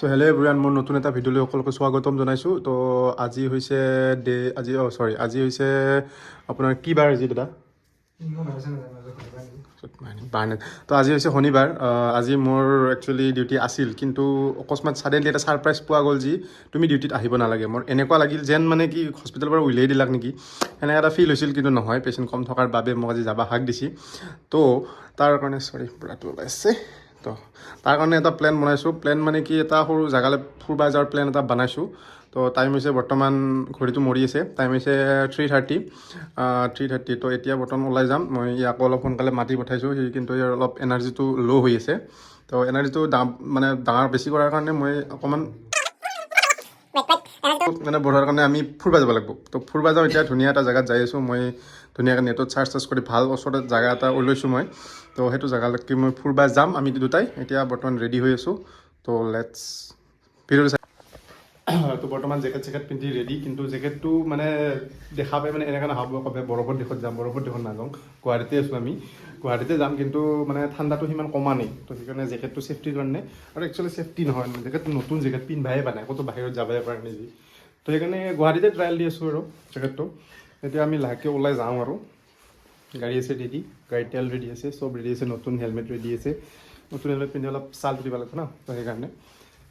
So hello' everyone, মোৰ নতুন এটা ভিডিঅ'লৈ সকলোকে স্বাগতম জনাইছোঁ। তো আজি হৈছে আজি হৈছে আপোনাৰ কি বাৰ আজি দাদা? তো আজি হৈছে শনিবাৰ। আজি মোৰ একচুৱেলি ডিউটি আছিল, কিন্তু অকস্মাত ছাডেনলি এটা ছাৰপ্ৰাইজ পোৱা গ'ল যি তুমি ডিউটিত আহিব নালাগে। মোৰ এনেকুৱা লাগিল যেন মানে কি হস্পিটেলৰ পৰা উলিয়াই দিলাক নেকি, সেনেকৈ এটা ফিল হৈছিল। কিন্তু নহয়, পেচেণ্ট কম থকাৰ বাবে মোক আজি যাব হাক দিছে। তো তাৰ কাৰণে বুঢ়াটো ওলাইছে। তো তাৰ কাৰণে এটা প্লেন বনাইছোঁ। প্লেন মানে কি, এটা সৰু জেগালৈ ফুৰিব যোৱাৰ প্লেন এটা বনাইছোঁ। তো টাইম হৈছে বৰ্তমান, ঘড়ীটো মৰি আছে, টাইম হৈছে 3:30। তো এতিয়া বৰ্তমান ওলাই যাম। মই ইয়াকো অলপ সোনকালে মাতি পঠাইছোঁ, সি কিন্তু ইয়াৰ অলপ এনাৰ্জিটো ল' হৈ আছে। তো এনাৰ্জিটো মানে ডাঙৰ বেছি কৰাৰ কাৰণে মই অকণমান মানে বঢ়াৰ কাৰণে আমি ফুৰিব যাব লাগিব। তো ফুৰিব যাওঁ, এতিয়া ধুনীয়া এটা জেগাত যাই আছোঁ। মই ধুনীয়াকৈ নেটত চাৰ্চ কৰি ভাল ওচৰতে জেগা এটা ওলাইছোঁ মই। তো সেইটো জেগালৈকে মই ফুৰিব যাম আমি দুটাই। এতিয়া বৰ্তমান ৰেডি হৈ আছোঁ। তো লেটছ ভিডিঅ'টো তো বৰ্তমান জেকেট পিন্ধি ৰেডি, কিন্তু জেকেটটো মানে দেখা পাই মানে এনেকৈ নাভাবো কবে বৰফৰ দেশত যাম। বৰফৰ দেশত নাযাওঁ, গুৱাহাটীতে আছোঁ আমি, গুৱাহাটীতে যাম। কিন্তু মানে ঠাণ্ডাটো সিমান কমা নাই। তো সেইকাৰণে জেকেটটো ছেফটিৰ কাৰণে, আৰু একচুৱেলি ছেফটি নহয়, জেকেটটো নতুন জেকেট পিন্ধাই নাই, ক'তো বাহিৰত যাবই পাৰে নিজে। তো সেইকাৰণে গুৱাহাটীতে ট্ৰায়েল দি আছোঁ আৰু জেকেটটো। এতিয়া আমি লাহেকৈ ওলাই যাওঁ আৰু গাড়ী আছে ৰেডি, গাড়ীত তেল ৰেডি আছে, চব ৰেডি আছে, নতুন হেলমেট ৰেডি আছে। নতুন হেলমেট পিন্ধি অলপ চাল তুলিব লাগিব ন, তো সেইকাৰণে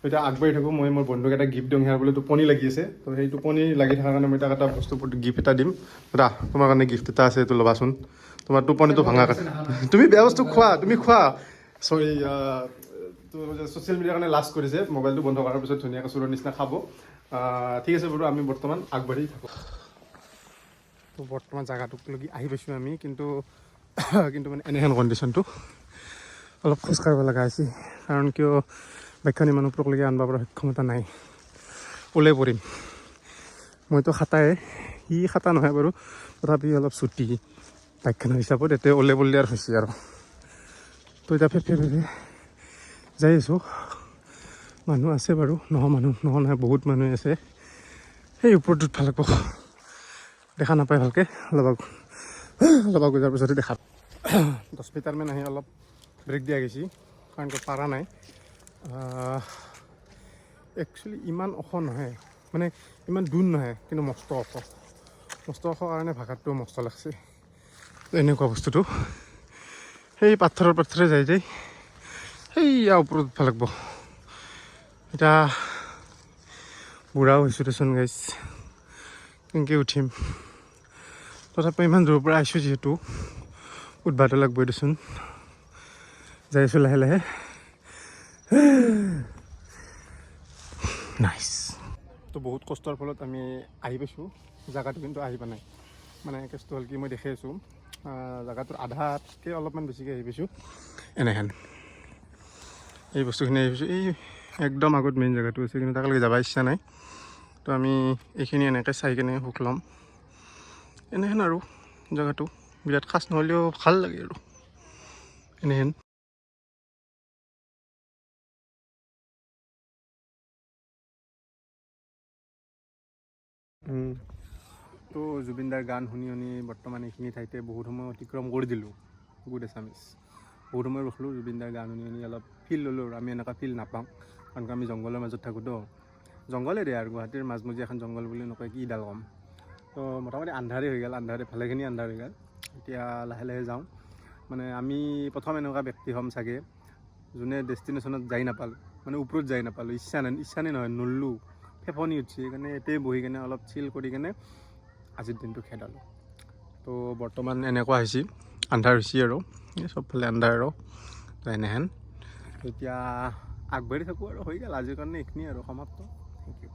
এতিয়া আগবাঢ়ি থাকোঁ। মই মোৰ বন্ধুক এটা গিফ্ট দিওঁ, বোলে টোপনি লাগি আছে। তো সেই টোপনি লাগি থকাৰ কাৰণে মই তাক এটা বস্তু গিফ্ট এটা দিম। দাদা, তোমাৰ কাৰণে গিফ্ট এটা আছে, এইটো ল'বাচোন। তোমাৰ টোপনিটো ভাঙা কাৰণে তুমি বেয়া বস্তু খোৱা, তুমি খোৱা। চৰি, তো ছ'চিয়েল মিডিয়াৰ কাৰণে লাষ্ট কৰিছে, মোবাইলটো বন্ধ কৰাৰ পিছত ধুনীয়াকৈ চোৰৰ নিচিনা খাব। ঠিক আছে বাৰু, আমি বৰ্তমান আগবাঢ়ি থাকোঁ। তো বৰ্তমান জেগাটোক লগি আহি পাইছোঁ আমি, কিন্তু মানে এনেহেন কণ্ডিশ্যনটো অলপ খোজ কাঢ়িব লগা হৈছে। কাৰণ কিয়, বাইকখন ইমান ওপৰলৈকে আনিব পৰা সক্ষমতা নাই। ওলাই পৰিম। মইতো খাটাই, সি খাটা নহয় বাৰু, তথাপি অলপ ছুটি বাইকখনৰ হিচাপত এতিয়া ওলাই পৰলি আৰু হৈছে আৰু। তো এতিয়া ফেফে যাই আছোঁ। মানুহ আছে বাৰু, নহয় বহুত মানুহ আছে। সেই ওপৰটোত ভাল লাগিব, দেখা নাপায় ভালকৈ। অলপ যোৱাৰ পিছতে দেখা 10 মিটাৰমান আহি অলপ ব্ৰেক দিয়া গৈছে, কাৰণ কিয় পাৰা নাই। একচুৱেলি ইমান ওখ নহয়, মানে ইমান দূৰ নহয়, কিন্তু মস্ত ওখ কাৰণে ভাগাতটোও মস্ত লাগছে। এনেকুৱা বস্তুটো সেই পাথৰে যাই সেইয়া ওপৰত ভাল লাগিব। এতিয়া বুঢ়াও হৈছোঁ দেচোন গাইছ, কেনেকৈ উঠিম। তথাপি ইমান দূৰৰ পৰা আহিছোঁ যিহেতু উঠবাটো লাগবই দেচোন। যাই আছোঁ লাহে লাহে। নাইচ। তো বহুত কষ্টৰ ফলত আমি আহি পাইছোঁ জেগাটো, কিন্তু আহি পোৱা নাই। মানে কেছটো হ'ল কি, মই দেখি আছোঁ জেগাটোৰ আধাতকৈ অলপমান বেছিকৈ আহি পাইছোঁ। এনেহেন এই বস্তুখিনি আহি পাইছোঁ। এই একদম আগত মেইন জেগাটো আছে, কিন্তু তালৈকে যাব ইচ্ছা নাই। তো আমি এইখিনি এনেকৈ চাই কিনে সুখ ল'ম। এনেহেন আৰু জেগাটো বিৰাট খাচ নহ'লেও ভাল লাগে আৰু এনেহেন। তো জুবিনদাৰ গান শুনি বৰ্তমান এইখিনি ঠাইতে বহুত সময় অতিক্ৰম কৰি দিলোঁ। গুড এছামিছ বহুত সময় ৰখিলোঁ, জুবিনদাৰ গান শুনি অলপ ফিল ল'লোঁ। আৰু আমি এনেকুৱা ফিল নাপাওঁ, কাৰণ আমি জংঘলৰ মাজত থাকোঁতো। জংঘলে দিয়ে আৰু, গুৱাহাটীৰ মাজমজিয়া এখন জংঘল বুলি নকয়, কি ডাল ক'ম। তো মোটামুটি আন্ধাৰেই হৈ গ'ল, ভালেখিনি আন্ধাৰ হৈ গ'ল। এতিয়া লাহে লাহে যাওঁ। মানে আমি প্ৰথম এনেকুৱা ব্যক্তি হ'ম চাগে যোনে ডেষ্টিনেশ্যনত যাই নাপালোঁ, মানে ওপৰত যাই নাপালোঁ। ইচ্ছা নহয়, নল্লোঁ, ফেফনি উঠছে। সেইকাৰণে এতেই বহি কিনে অলপ চিল কৰি কিনে আজিৰ দিনটো খেদালোঁ। তো বৰ্তমান এনেকুৱা হৈছে, আন্ধাৰ হৈছে আৰু চবফালে আন্ধাৰ আৰু তো এনেহেন। এতিয়া আগবাঢ়ি থাকোঁ আৰু হৈ গ'ল আজিৰ কাৰণে এইখিনি আৰু সমাপ্ত। Thank U.